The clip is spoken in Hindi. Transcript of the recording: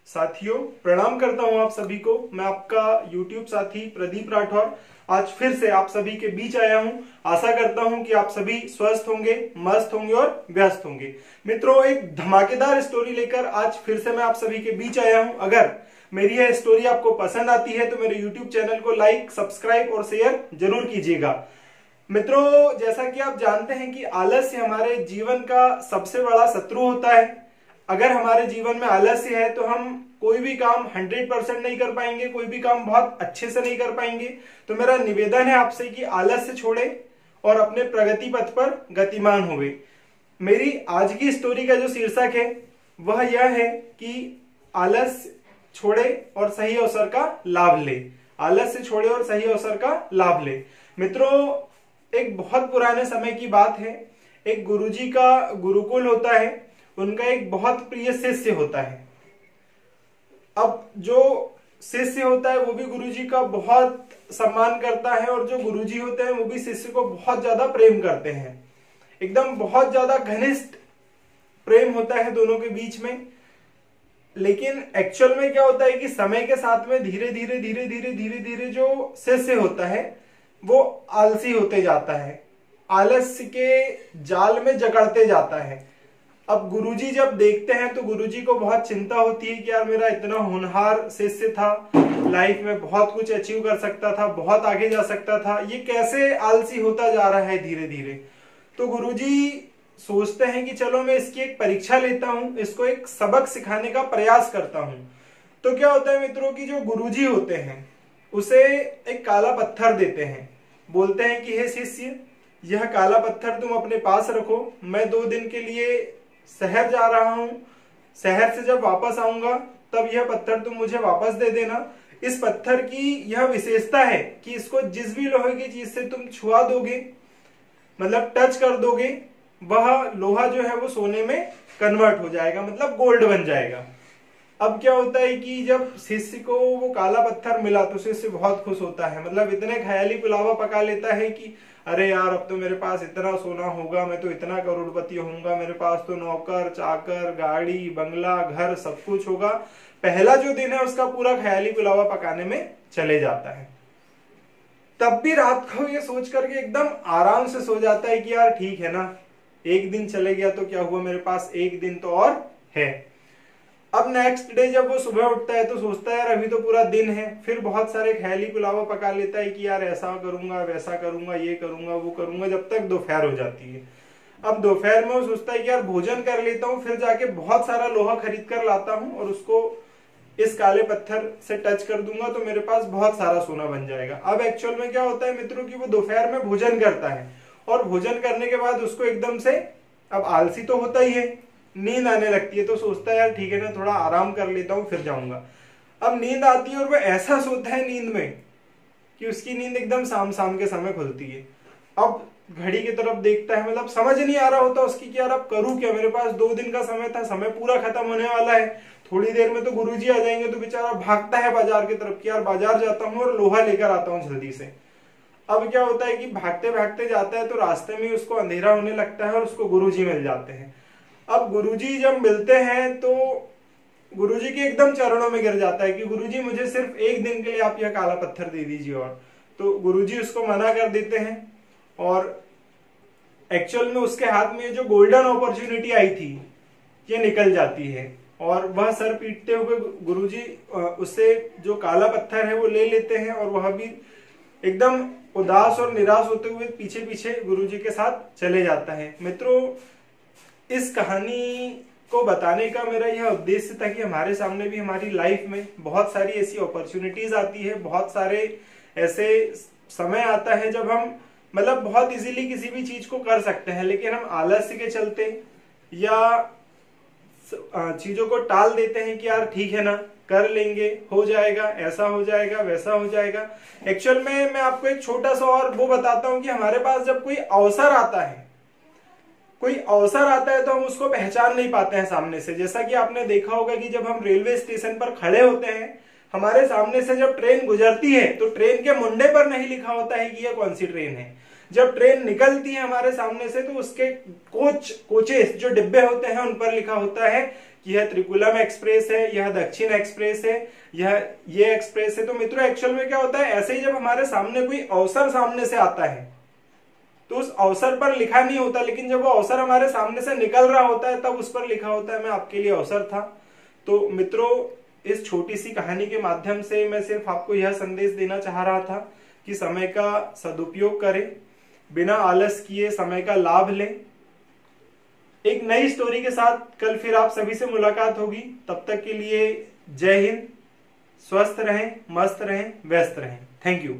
साथियों, प्रणाम करता हूं आप सभी को। मैं आपका YouTube साथी प्रदीप राठौर आज फिर से आप सभी के बीच आया हूं। आशा करता हूं कि आप सभी स्वस्थ होंगे, मस्त होंगे और व्यस्त होंगे। मित्रों, एक धमाकेदार स्टोरी लेकर आज फिर से मैं आप सभी के बीच आया हूं। अगर मेरी यह स्टोरी आपको पसंद आती है तो मेरे YouTube चैनल को लाइक, सब्सक्राइब और शेयर जरूर कीजिएगा। मित्रों, जैसा कि आप जानते हैं कि आलस्य हमारे जीवन का सबसे बड़ा शत्रु होता है। अगर हमारे जीवन में आलस्य है तो हम कोई भी काम 100% नहीं कर पाएंगे, कोई भी काम बहुत अच्छे से नहीं कर पाएंगे। तो मेरा निवेदन है आपसे कि आलस्य छोड़े और अपने प्रगति पथ पर गतिमान होवे। मेरी आज की स्टोरी का जो शीर्षक है वह यह है कि आलस्य छोड़े और सही अवसर का लाभ ले। आलस्य छोड़े और सही अवसर का लाभ ले। मित्रों, एक बहुत पुराने समय की बात है। एक गुरुजी का गुरुकुल होता है, उनका एक बहुत प्रिय शिष्य होता है। अब जो शिष्य होता है वो भी गुरुजी का बहुत सम्मान करता है और जो गुरुजी होते हैं वो भी शिष्य को बहुत ज्यादा प्रेम करते हैं। एकदम बहुत ज्यादा घनिष्ठ प्रेम होता है दोनों के बीच में। लेकिन एक्चुअल में क्या होता है कि समय के साथ में धीरे धीरे जो शिष्य होता है वो आलसी होते जाता है, आलस्य के जाल में जकड़ते जाता है। अब गुरुजी जब देखते हैं तो गुरुजी को बहुत चिंता होती है कि यार मेरा इतना होनहार शिष्य था, लाइफ में बहुत कुछ अचीव कर सकता था, बहुत आगे जा सकता था, ये कैसे आलसी होता जा रहा है धीरे धीरे। तो गुरुजी सोचते हैं कि चलो मैं इसकी एक परीक्षा लेता हूं, इसको एक सबक सिखाने का प्रयास करता हूं। तो क्या होता है मित्रों की जो गुरुजी होते हैं उसे एक काला पत्थर देते हैं। बोलते हैं कि हे शिष्य, यह काला पत्थर तुम अपने पास रखो। मैं 2 दिन के लिए शहर जा रहा हूं, शहर से जब वापस आऊंगा तब यह पत्थर तुम मुझे वापस दे देना। इस पत्थर की यह विशेषता है कि इसको जिस भी लोहे की चीज से तुम छुआ दोगे, मतलब टच कर दोगे, वह लोहा जो है वो सोने में कन्वर्ट हो जाएगा, मतलब गोल्ड बन जाएगा। अब क्या होता है कि जब शिष्य को वो काला पत्थर मिला तो शिष्य बहुत खुश होता है, मतलब इतने ख्याली पुलावा पका लेता है कि अरे यार अब तो मेरे पास इतना सोना होगा, मैं तो इतना करोड़पति होऊंगा, मेरे पास तो नौकर चाकर, गाड़ी, बंगला, घर सब कुछ होगा। पहला जो दिन है उसका पूरा ख्याली पुलावा पकाने में चले जाता है। तब भी रात को ये सोच करके एकदम आराम से सो जाता है कि यार ठीक है ना, एक दिन चले गया तो क्या हुआ, मेरे पास एक दिन तो और है। अब नेक्स्ट डे जब वो सुबह उठता है तो सोचता है यार अभी तो पूरा दिन है। फिर बहुत सारे ख्याली पुलावा पका लेता है कि यार ऐसा करूंगा, वैसा करूंगा, ये करूंगा, वो करूंगा, जब तक दोपहर हो जाती है। अब दोपहर में वो सोचता है कि यार भोजन कर लेता हूँ, फिर जाके बहुत सारा लोहा खरीद कर लाता हूँ और उसको इस काले पत्थर से टच कर दूंगा तो मेरे पास बहुत सारा सोना बन जाएगा। अब एक्चुअल में क्या होता है मित्रों की वो दोपहर में भोजन करता है और भोजन करने के बाद उसको एकदम से, अब आलसी तो होता ही है, नींद आने लगती है। तो सोचता है यार ठीक है ना, थोड़ा आराम कर लेता हूं फिर जाऊंगा। अब नींद आती है और वो ऐसा सोता है नींद में कि उसकी नींद एकदम शाम के समय खुलती है। अब घड़ी की तरफ देखता है, मतलब समझ नहीं आ रहा होता उसकी कि यार अब करूं क्या, मेरे पास 2 दिन का समय था, समय पूरा खत्म होने वाला है, थोड़ी देर में तो गुरुजी आ जाएंगे। तो बेचारा भागता है बाजार की तरफ कि यार बाजार जाता हूँ और लोहा लेकर आता हूँ जल्दी से। अब क्या होता है कि भागते भागते जाता है तो रास्ते में उसको अंधेरा होने लगता है और उसको गुरुजी मिल जाते हैं। अब गुरुजी जब मिलते हैं तो गुरुजी के एकदम चरणों में गिर जाता है कि गुरुजी मुझे सिर्फ 1 दिन के लिए आप यह काला पत्थर दे दीजिए। और तो गुरुजी उसको मना कर देते हैं और एक्चुअल में उसके हाथ में जो गोल्डन अपॉर्चुनिटी आई थी ये निकल जाती है और वह सर पीटते हुए गुरुजी उससे जो काला पत्थर है वो ले लेते हैं और वह भी एकदम उदास और निराश होते हुए पीछे पीछे गुरुजी के साथ चले जाता है। मित्रों, इस कहानी को बताने का मेरा यह उद्देश्य था कि हमारे सामने भी हमारी लाइफ में बहुत सारी ऐसी अपॉर्चुनिटीज आती है, बहुत सारे ऐसे समय आता है जब हम मतलब बहुत इजीली किसी भी चीज को कर सकते हैं, लेकिन हम आलस्य के चलते या चीजों को टाल देते हैं कि यार ठीक है ना, कर लेंगे, हो जाएगा, ऐसा हो जाएगा, वैसा हो जाएगा। एक्चुअल में मैं आपको एक छोटा सा और वो बताता हूं कि हमारे पास जब कोई अवसर आता है, कोई अवसर आता है तो हम उसको पहचान नहीं पाते हैं सामने से। जैसा कि आपने देखा होगा कि जब हम रेलवे स्टेशन पर खड़े होते हैं, हमारे सामने से जब ट्रेन गुजरती है तो ट्रेन के मुंडे पर नहीं लिखा होता है कि यह कौन सी ट्रेन है। जब ट्रेन निकलती है हमारे सामने से तो उसके कोचेस जो डिब्बे होते हैं उन पर लिखा होता है कि यह त्रिकुलम एक्सप्रेस है, यह दक्षिण एक्सप्रेस है, ये एक्सप्रेस है। तो मित्रों एक्चुअल में क्या होता है, ऐसे ही जब हमारे सामने कोई अवसर सामने से आता है तो उस अवसर पर लिखा नहीं होता, लेकिन जब वो अवसर हमारे सामने से निकल रहा होता है तब उस पर लिखा होता है मैं आपके लिए अवसर था। तो मित्रों इस छोटी सी कहानी के माध्यम से मैं सिर्फ आपको यह संदेश देना चाह रहा था कि समय का सदुपयोग करें, बिना आलस किए समय का लाभ लें। एक नई स्टोरी के साथ कल फिर आप सभी से मुलाकात होगी। तब तक के लिए जय हिंद, स्वस्थ रहें, मस्त रहें, व्यस्त रहें। Thank you.